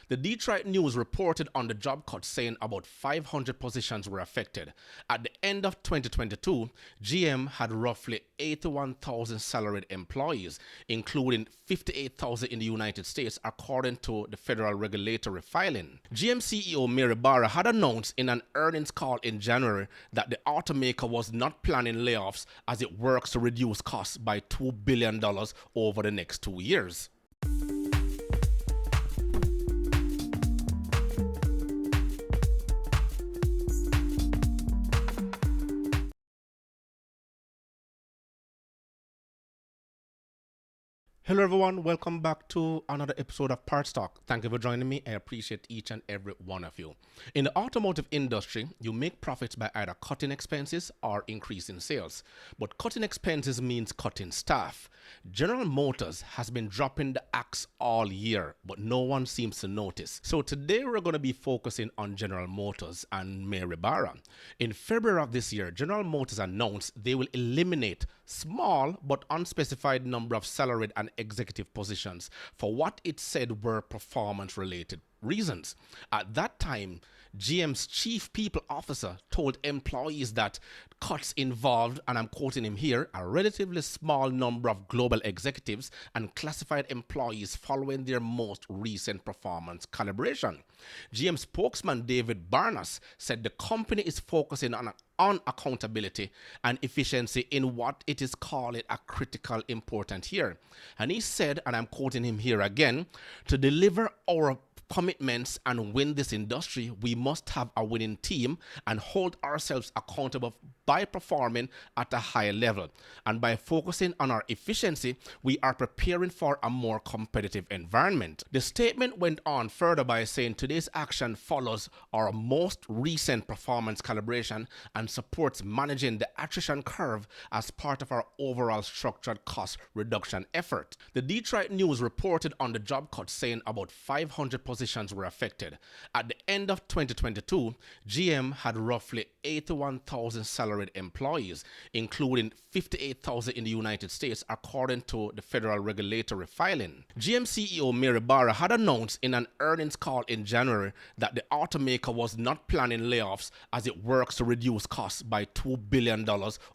The Detroit News reported on the job cut saying about 500 positions were affected. At the end of 2022, GM had roughly 81,000 salaried employees, including 58,000 in the United States, according to the federal regulatory filing. GM CEO Mary Barra had announced in an earnings call in January that the automaker was not planning layoffs as it works to reduce costs by $2 billion over the next 2 years. Hello everyone, welcome back to another episode of Parts Talk. Thank you for joining me. I appreciate each and every one of you. In the automotive industry, you make profits by either cutting expenses or increasing sales. But cutting expenses means cutting staff. General Motors has been dropping the axe all year, but no one seems to notice. So today we're going to be focusing on General Motors and Mary Barra. In February of this year, General Motors announced they will eliminate small but unspecified number of salaried and executive positions for what it said were performance-related reasons. At that time, GM's chief people officer told employees that cuts involved, and I'm quoting him here, a relatively small number of global executives and classified employees following their most recent performance calibration. GM spokesman David Barnes said the company is focusing on accountability and efficiency in what it is calling a critical important here. And he said, and I'm quoting him here again, to deliver our commitments and win this industry, we must have a winning team and hold ourselves accountable by performing at a higher level. And by focusing on our efficiency, we are preparing for a more competitive environment. The statement went on further by saying today's action follows our most recent performance calibration and supports managing the attrition curve as part of our overall structured cost reduction effort. The Detroit News reported on the job cut saying about 500 positions were affected. At the end of 2022, GM had roughly 81,000 salaried employees, including 58,000 in the United States, according to the federal regulatory filing. GM CEO Mary Barra had announced in an earnings call in January that the automaker was not planning layoffs as it works to reduce costs by $2 billion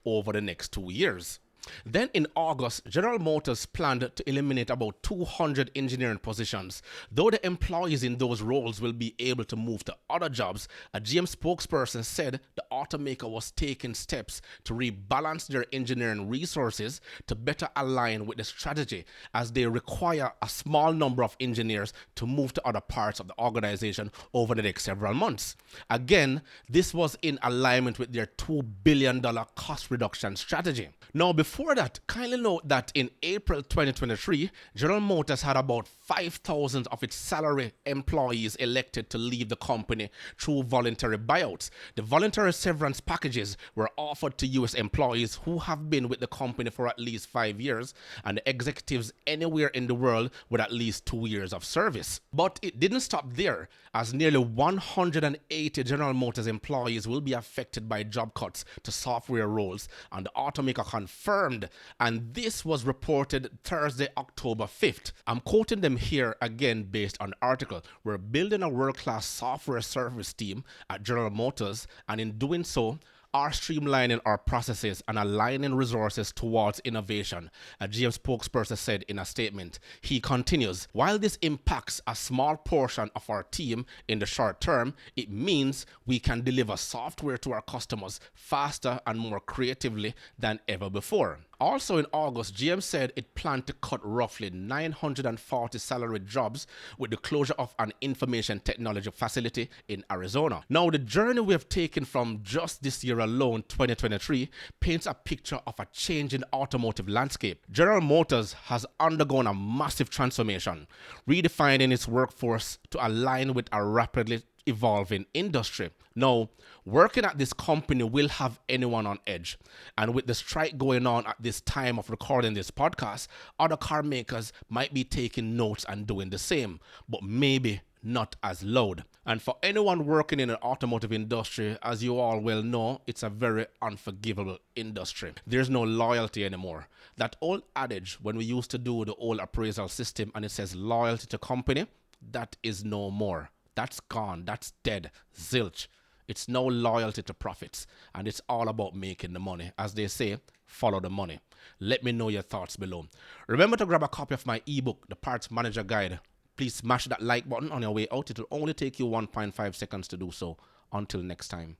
over the next 2 years. Then in August, General Motors planned to eliminate about 200 engineering positions. Though the employees in those roles will be able to move to other jobs, a GM spokesperson said the automaker was taking steps to rebalance their engineering resources to better align with the strategy, as they require a small number of engineers to move to other parts of the organization over the next several months. Again, this was in alignment with their $2 billion cost reduction strategy. Now, before that, kindly note that in April 2023, General Motors had about 5,000 of its salary employees elected to leave the company through voluntary buyouts. The voluntary severance packages were offered to U.S. employees who have been with the company for at least 5 years and the executives anywhere in the world with at least 2 years of service. But it didn't stop there, as nearly 180 General Motors employees will be affected by job cuts to software roles, and the automaker confirmed, and this was reported Thursday, October 5th. I'm quoting them here again based on the article. We're building a world-class software service team at General Motors, and in doing so, are streamlining our processes and aligning resources towards innovation, a GM spokesperson said in a statement. He continues, while this impacts a small portion of our team in the short term, it means we can deliver software to our customers faster and more creatively than ever before. Also in August, GM said it planned to cut roughly 940 salaried jobs with the closure of an information technology facility in Arizona. Now, the journey we have taken from just this year alone, 2023, paints a picture of a change in the automotive landscape. General Motors has undergone a massive transformation, redefining its workforce to align with a rapidly evolving industry. Now, working at this company will have anyone on edge. And with the strike going on at this time of recording this podcast, other car makers might be taking notes and doing the same, but maybe not as loud. And for anyone working in an automotive industry, as you all well know, it's a very unforgivable industry. There's no loyalty anymore. That old adage when we used to do the old appraisal system and it says loyalty to company, that is no more. That's gone. That's dead. Zilch. It's no loyalty to profits, and it's all about making the money. As they say, follow the money. Let me know your thoughts below. Remember to grab a copy of my ebook, The Parts Manager Guide. Please smash that like button on your way out. It will only take you 1.5 seconds to do so. Until next time.